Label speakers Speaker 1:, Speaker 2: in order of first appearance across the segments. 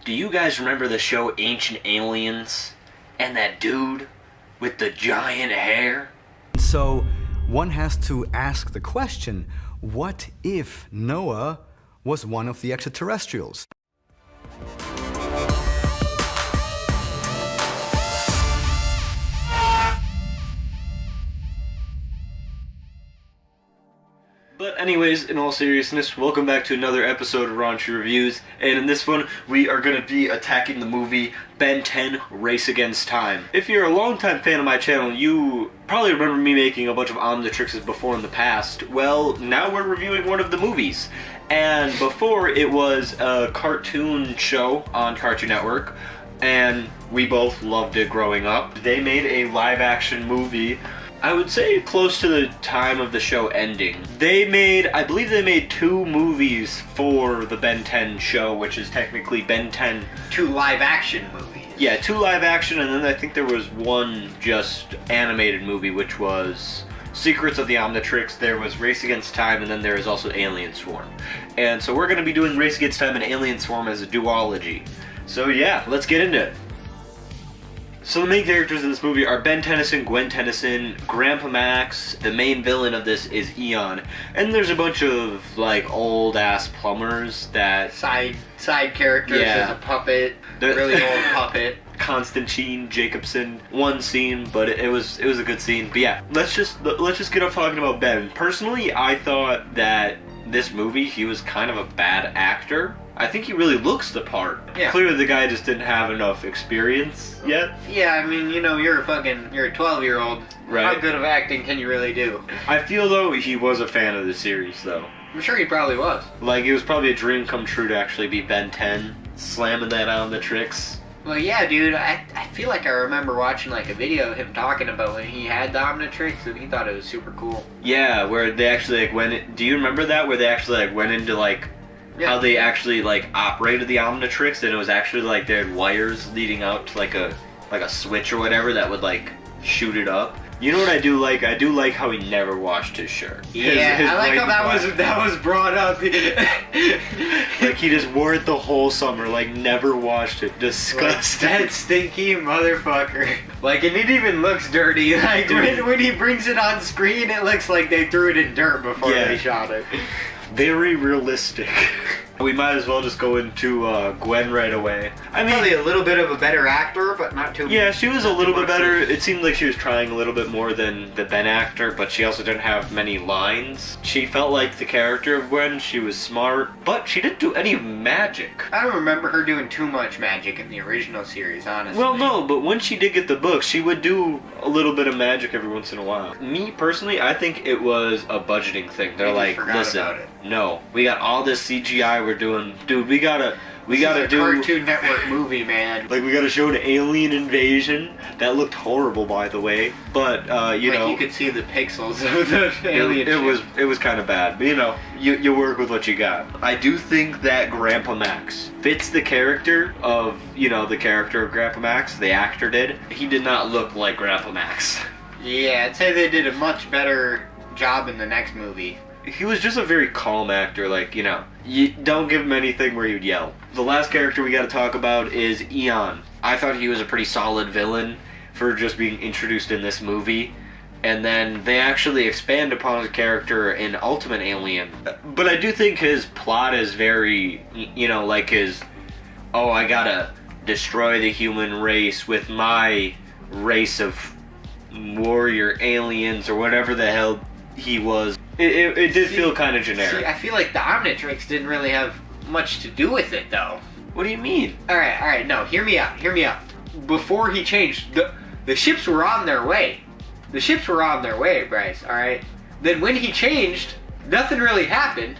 Speaker 1: Do you guys remember the show Ancient Aliens? And that dude with the giant hair?
Speaker 2: So one has to ask the question, what if Noah was one of the extraterrestrials?
Speaker 1: But anyways, in all seriousness, welcome back to another episode of Raunchy Reviews, and in this one, we are going to be attacking the movie Ben 10 Race Against Time. If you're a longtime fan of my channel, you probably remember me making a bunch of Omnitrixes before in the past. Well, now we're reviewing one of the movies. And before, it was a cartoon show on Cartoon Network, and we both loved it growing up. They made a live-action movie, I would say close to the time of the show ending. I believe they made 2 movies for the Ben 10 show, which is technically Ben 10.
Speaker 3: 2 live action movies.
Speaker 1: Yeah, 2 live action, and then I think there was one just animated movie, which was Secrets of the Omnitrix. There was Race Against Time, and then there is also Alien Swarm. And so we're going to be doing Race Against Time and Alien Swarm as a duology. So yeah, let's get into it. So the main characters in this movie are Ben Tennyson, Gwen Tennyson, Grandpa Max. The main villain of this is Eon. And there's a bunch of, like, old-ass plumbers that...
Speaker 3: Side characters as a puppet. Really old puppet.
Speaker 1: Constantine Jacobson. One scene, but it was a good scene. But yeah, let's just get off talking about Ben. Personally, I thought that this movie, he was kind of a bad actor. I think he really looks the part.
Speaker 3: Yeah.
Speaker 1: Clearly the guy just didn't have enough experience yet.
Speaker 3: Yeah, I mean, you know, you're a 12-year-old.
Speaker 1: Right.
Speaker 3: How good of acting can you really do?
Speaker 1: I feel, though, he was a fan of the series, though.
Speaker 3: I'm sure he probably was.
Speaker 1: Like, it was probably a dream come true to actually be Ben 10, slamming that on the tricks.
Speaker 3: Well, yeah, dude, I feel like I remember watching, like, a video of him talking about when he had the Omnitrix, and he thought it was super cool.
Speaker 1: Yeah, where they actually, like, do you remember that? Where they actually, like, went into, like, how they actually, like, operated the Omnitrix, and it was actually, like, they had wires leading out to, like a switch or whatever that would, like, shoot it up. You know what I do like? I do like how he never washed his shirt.
Speaker 3: Yeah, I like how that was brought up.
Speaker 1: Like, he just wore it the whole summer, like, never washed it. Disgusting.
Speaker 3: That stinky motherfucker. Like, and it even looks dirty. Like, when he brings it on screen, it looks like they threw it in dirt before they shot it.
Speaker 1: Very realistic. We might as well just go into Gwen right away. I mean,
Speaker 3: probably a little bit of a better actor, but not too.
Speaker 1: Yeah, she was a little bit better. It seemed like she was trying a little bit more than the Ben actor, but she also didn't have many lines. She felt like the character of Gwen. She was smart, but she didn't do any magic.
Speaker 3: I don't remember her doing too much magic in the original series, honestly.
Speaker 1: Well, no, but when she did get the book, she would do a little bit of magic every once in a while. Me, personally, I think it was a budgeting thing. They're like, listen, no, we got all this CGI we're doing. Dude, we gotta do
Speaker 3: Cartoon Network movie, man.
Speaker 1: Like, we gotta show an alien invasion. That looked horrible, by the way. But you know,
Speaker 3: you could see the pixels of the alien.
Speaker 1: It was kind of bad. But you know, you work with what you got. I do think that Grandpa Max fits the character of, you know, the character of Grandpa Max. The actor did. He did not look like Grandpa Max.
Speaker 3: Yeah, I'd say they did a much better job in the next movie.
Speaker 1: He was just a very calm actor, like, you know, you don't give him anything where you'd yell. The last character we gotta talk about is Eon. I thought he was a pretty solid villain for just being introduced in this movie. And then they actually expand upon his character in Ultimate Alien. But I do think his plot is very, you know, like his, oh, I gotta destroy the human race with my race of warrior aliens or whatever the hell he was. It did feel kind of generic.
Speaker 3: See, I feel like the Omnitrix didn't really have much to do with it, though.
Speaker 1: What do you mean?
Speaker 3: Alright, no, hear me out. Before he changed, the ships were on their way. The ships were on their way, Bryce, alright? Then when he changed, nothing really happened.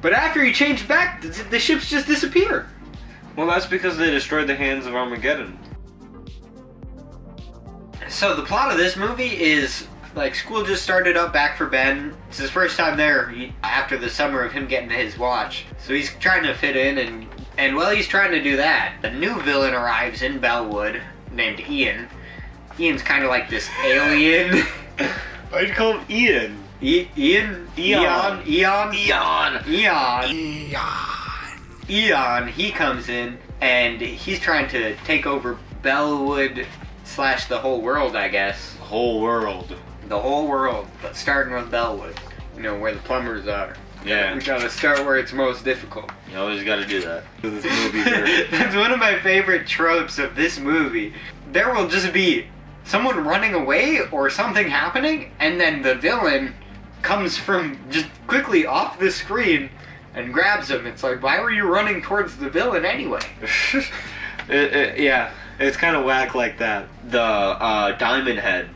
Speaker 3: But after he changed back, the ships just disappeared.
Speaker 1: Well, that's because they destroyed the hands of Armageddon.
Speaker 3: So the plot of this movie is, like, school just started up back for Ben. It's his first time there after the summer of him getting his watch. So he's trying to fit in, and while he's trying to do that, a new villain arrives in Bellwood named Ian. Ian's kind of like this alien.
Speaker 1: Why'd you call him Ian?
Speaker 3: Eon. He comes in, and he's trying to take over Bellwood / the whole world, I guess.
Speaker 1: Whole world.
Speaker 3: The whole world, but starting with Bellwood. You know, where the plumbers are.
Speaker 1: Yeah.
Speaker 3: We gotta start where it's most difficult.
Speaker 1: You always gotta do that. This movie
Speaker 3: That's one of my favorite tropes of this movie. There will just be someone running away or something happening, and then the villain comes from just quickly off the screen and grabs him. It's like, why were you running towards the villain anyway?
Speaker 1: Yeah, it's kind of whack like that. The Diamond Head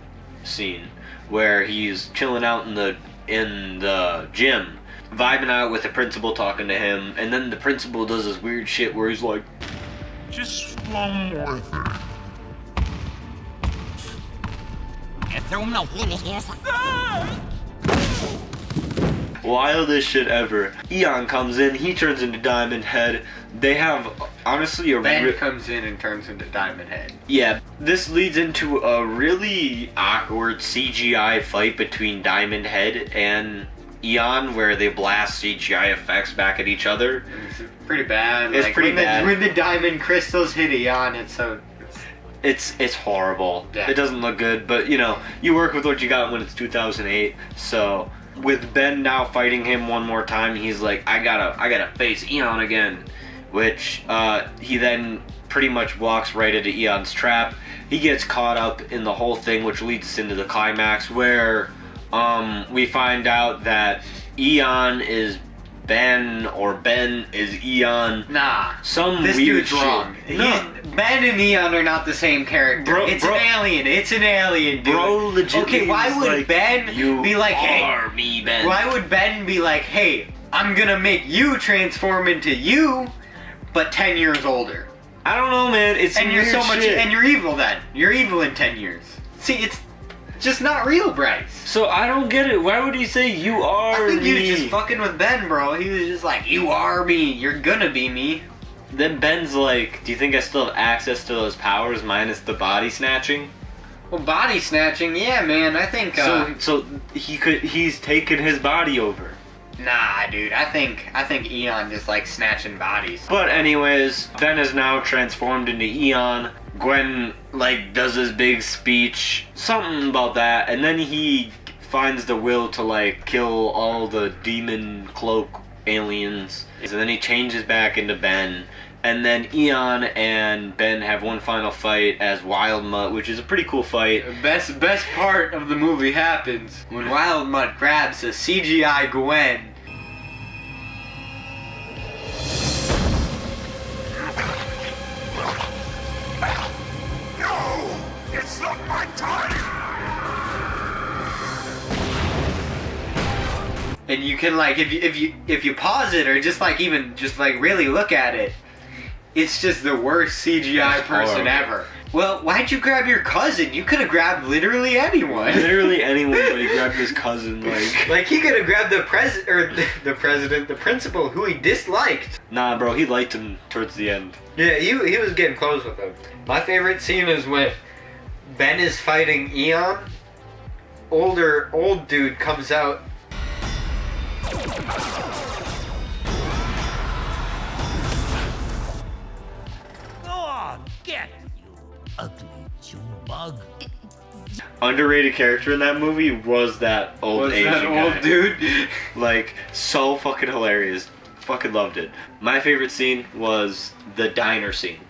Speaker 1: scene where he's chilling out in the gym, vibing out with the principal, talking to him, and then the principal does this weird shit where he's like,
Speaker 4: just one more thing.
Speaker 1: wildest shit ever. Eon comes in, he turns into Diamond Head. They have, honestly,
Speaker 3: Ben comes in and turns into Diamond Head.
Speaker 1: Yeah, this leads into a really awkward CGI fight between Diamond Head and Eon, where they blast CGI effects back at each other.
Speaker 3: It's pretty bad.
Speaker 1: It's pretty bad.
Speaker 3: When the diamond crystals hit Eon, it's so...
Speaker 1: It's horrible.
Speaker 3: Yeah.
Speaker 1: It doesn't look good, but you know, you work with what you got when it's 2008. So with Ben now fighting him one more time, he's like, I gotta face Eon again, which he then pretty much walks right into Eon's trap. He gets caught up in the whole thing, which leads us into the climax where we find out that Eon is Ben or Ben is Eon.
Speaker 3: Nah.
Speaker 1: Some
Speaker 3: this
Speaker 1: weird
Speaker 3: dude's wrong.
Speaker 1: shit. No.
Speaker 3: Ben and Eon are not the same character.
Speaker 1: Bro,
Speaker 3: it's
Speaker 1: bro.
Speaker 3: an alien. It's an alien, dude.
Speaker 1: Bro, legit.
Speaker 3: Okay, why would Ben be like, hey,
Speaker 1: me, Ben.
Speaker 3: why would Ben be like, hey, I'm gonna make you transform into you, but 10 years older?
Speaker 1: I don't know, man. It's
Speaker 3: And you're
Speaker 1: weird
Speaker 3: so much,
Speaker 1: shit.
Speaker 3: and you're evil then. You're evil in 10 years. See, it's just not real, Bryce.
Speaker 1: So I don't get it. Why would he say you are
Speaker 3: I think
Speaker 1: me?
Speaker 3: he was just fucking with Ben, bro. He was just like, you are me. You're gonna be me.
Speaker 1: Then Ben's like, do you think I still have access to those powers minus the body snatching?
Speaker 3: Well, body snatching, yeah, man. I think.
Speaker 1: So he's taken his body over.
Speaker 3: Nah, dude. I think Eon just like snatching bodies.
Speaker 1: But anyways, Ben is now transformed into Eon. Gwen like does his big speech, something about that, and then he finds the will to like kill all the demon cloak aliens. And then he changes back into Ben. And then Eon and Ben have one final fight as Wild Mutt, which is a pretty cool fight.
Speaker 3: The best part of the movie happens when Wild Mutt grabs a CGI Gwen.
Speaker 4: No! It's not my time!
Speaker 3: And you can like if you pause it or just like even just like really look at it, it's just the worst CGI
Speaker 1: It's
Speaker 3: person
Speaker 1: horrible.
Speaker 3: ever. Well, why'd you grab your cousin? You could have grabbed literally anyone.
Speaker 1: Literally anyone, but he grabbed his cousin, like...
Speaker 3: Like he could have grabbed the principal who he disliked.
Speaker 1: Nah, bro, he liked him towards the end.
Speaker 3: Yeah, he was getting close with him. My favorite scene is when Ben is fighting Eon. Old dude comes out.
Speaker 4: Go on, get you ugly June bug.
Speaker 1: Underrated character in that movie was that old Asian guy.
Speaker 3: dude?
Speaker 1: Like, so fucking hilarious. Fucking loved it. My favorite scene was the diner scene.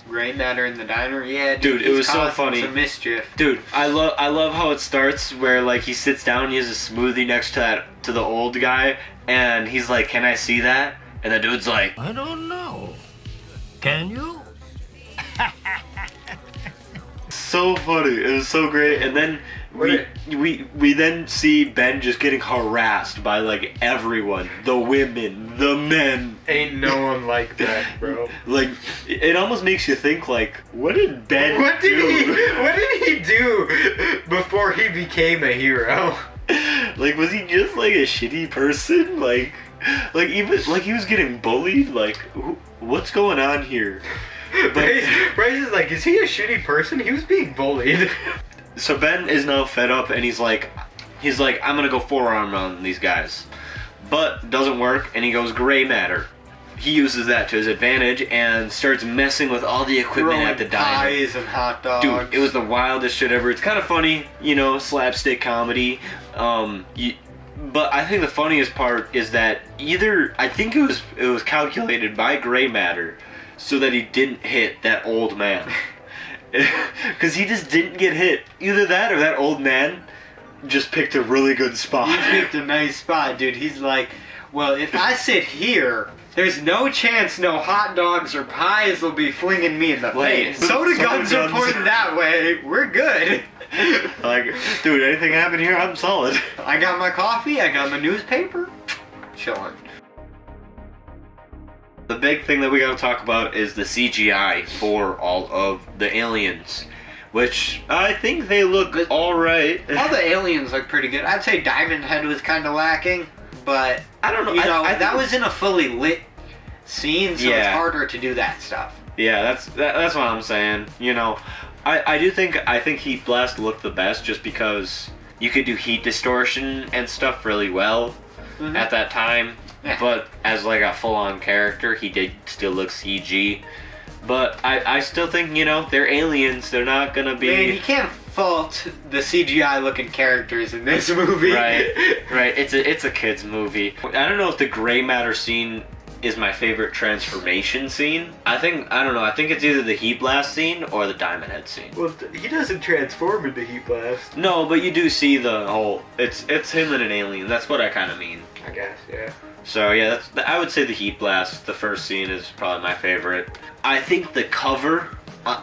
Speaker 3: Rain Matter in the diner? Yeah,
Speaker 1: Dude, it
Speaker 3: he's
Speaker 1: was so
Speaker 3: causing
Speaker 1: funny.
Speaker 3: Some mischief.
Speaker 1: Dude, I love how it starts where like he sits down, he has a smoothie next to the old guy, and he's like, "Can I see that?" And the dude's like,
Speaker 4: I don't know. Can you?
Speaker 1: so funny. It was so great. And then we then see Ben just getting harassed by like everyone, the women, the men.
Speaker 3: Ain't no one like that, bro.
Speaker 1: Like it almost makes you think like, what did Ben
Speaker 3: What
Speaker 1: do?
Speaker 3: did he do before he became a hero?
Speaker 1: Like, was he just like a shitty person? Like even like he was getting bullied. Like, what's going on here?
Speaker 3: Bryce is like, is he a shitty person? He was being bullied.
Speaker 1: So Ben is now fed up, and he's like, I'm gonna go forearm on these guys, but doesn't work, and he goes gray matter. he uses that to his advantage and starts messing with all the equipment at the diner.
Speaker 3: Pies and hot dogs.
Speaker 1: Dude, it was the wildest shit ever. It's kind of funny, slapstick comedy. But I think the funniest part is that I think it was calculated by gray matter so that he didn't hit that old man. Because he just didn't get hit. Either that or that old man just picked a really good spot.
Speaker 3: He picked a nice spot, dude. He's like, well, if I sit here, there's no chance no hot dogs or pies will be flinging me in the face. Soda guns are pointing that way. We're good.
Speaker 1: Like, dude, anything happen here, I'm solid.
Speaker 3: I got my coffee, I got my newspaper. Chilling.
Speaker 1: The big thing that we gotta talk about is the CGI for all of the aliens, which I think they look alright.
Speaker 3: All the aliens look pretty good. I'd say Diamond Head was kind of lacking, but
Speaker 1: I don't know.
Speaker 3: That was in a fully lit scene, so
Speaker 1: Yeah.
Speaker 3: it's harder to do that stuff.
Speaker 1: Yeah, that's what I'm saying. I think Heat Blast looked the best just because you could do heat distortion and stuff really well at that time.
Speaker 3: Yeah.
Speaker 1: But as like a full-on character, he did still look CG. But I still think, they're aliens. They're not gonna be.
Speaker 3: Man, you can't fault the CGI looking characters in this movie.
Speaker 1: Right. It's a kids movie. I don't know if the gray matter scene is my favorite transformation scene. I think it's either the Heat Blast scene or the Diamond Head scene.
Speaker 3: Well, he doesn't transform into Heat Blast.
Speaker 1: No, but you do see the whole. It's him and an alien. That's what I kind of mean.
Speaker 3: I guess, yeah.
Speaker 1: So yeah, I would say the Heat Blast, the first scene, is probably my favorite. I think the cover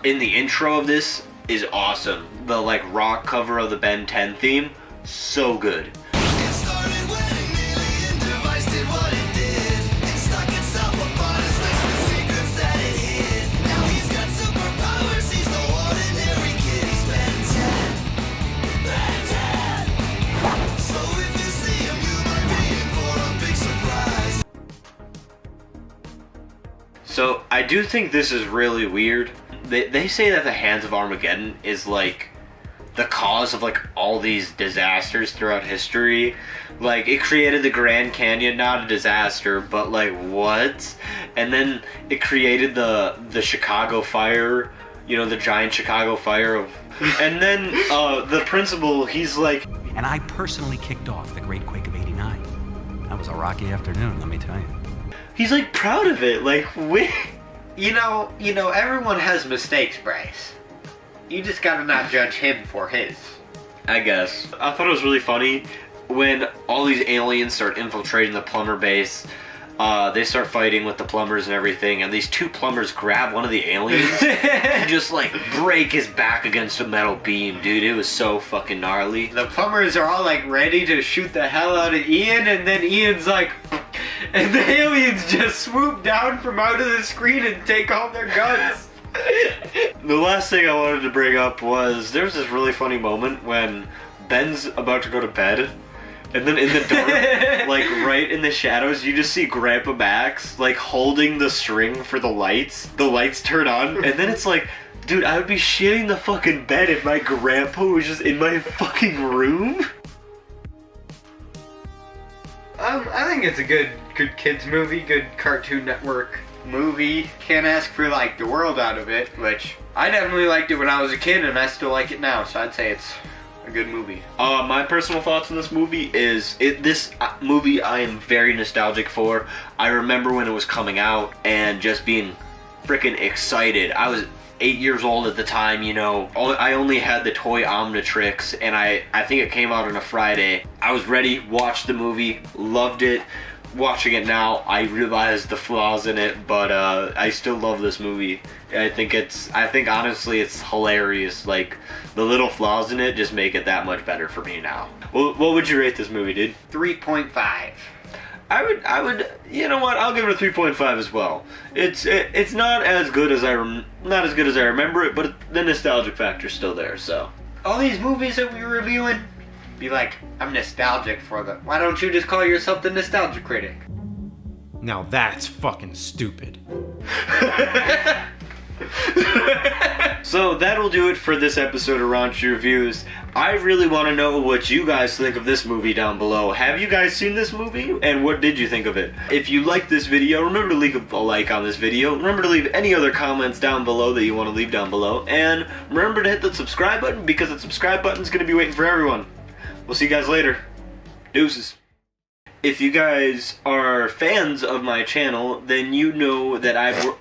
Speaker 1: in the intro of this is awesome. The like rock cover of the Ben 10 theme, so good.
Speaker 5: It started when an alien device did what it did. It stuck itself up on his face with secrets that it hid. Now he's got superpowers, he's no ordinary kid. He's Ben 10. Ben 10! So if you see him, you might be in for a big surprise.
Speaker 1: So I do think this is really weird. They say that the Hands of Armageddon is like the cause of like all these disasters throughout history. Like it created the Grand Canyon, not a disaster, but like what? And then it created the Chicago fire, the giant Chicago fire and then the principal, he's like,
Speaker 6: And I personally kicked off the Great Quake of '89. That was a rocky afternoon, let me tell you.
Speaker 1: he's like proud of it. Like
Speaker 3: Everyone has mistakes, Bryce. You just gotta not judge him for his.
Speaker 1: I guess. I thought it was really funny when all these aliens start infiltrating the plumber base. They start fighting with the plumbers and everything, and these two plumbers grab one of the aliens and just like break his back against a metal beam, dude. It was so fucking gnarly.
Speaker 3: The plumbers are all like ready to shoot the hell out of Ian, and then Ian's like, and the aliens just swoop down from out of the screen and take all their guns.
Speaker 1: The last thing I wanted to bring up was there was this really funny moment when Ben's about to go to bed, and then in the dark, like right in the shadows, you just see Grandpa Max like holding the string for the lights. The lights turn on, and then it's like, dude, I would be shitting the fucking bed if my grandpa was just in my fucking room.
Speaker 3: I think it's a good kids movie, good Cartoon Network movie. Can't ask for like the world out of it, which I definitely liked it when I was a kid, and I still like it now. So I'd say it's a good movie.
Speaker 1: My personal thoughts on this movie is this movie I am very nostalgic for. I remember when it was coming out and just being freaking excited. I was 8 years old at the time, I only had the toy Omnitrix, and I think it came out on a Friday. I was ready, watched the movie, loved it. Watching it now, I realize the flaws in it, but I still love this movie. I think honestly it's hilarious. Like the little flaws in it just make it that much better for me now. What would you rate this movie, dude?
Speaker 3: 3.5.
Speaker 1: I would. You know what? I'll give it a 3.5 as well. It's not as good as I remember it, but the nostalgic factor's still there. So
Speaker 3: All these movies that we're reviewing, be like, I'm nostalgic for them. Why don't you just call yourself the nostalgia critic?
Speaker 7: Now that's fucking stupid.
Speaker 1: So that'll do it for this episode of Raunchy Reviews. I really want to know what you guys think of this movie down below. Have you guys seen this movie? And what did you think of it? If you liked this video, remember to leave a like on this video. Remember to leave any other comments down below that you want to leave down below. And remember to hit the subscribe button, because the subscribe button is going to be waiting for everyone. We'll see you guys later. Deuces. If you guys are fans of my channel, then you know that I've...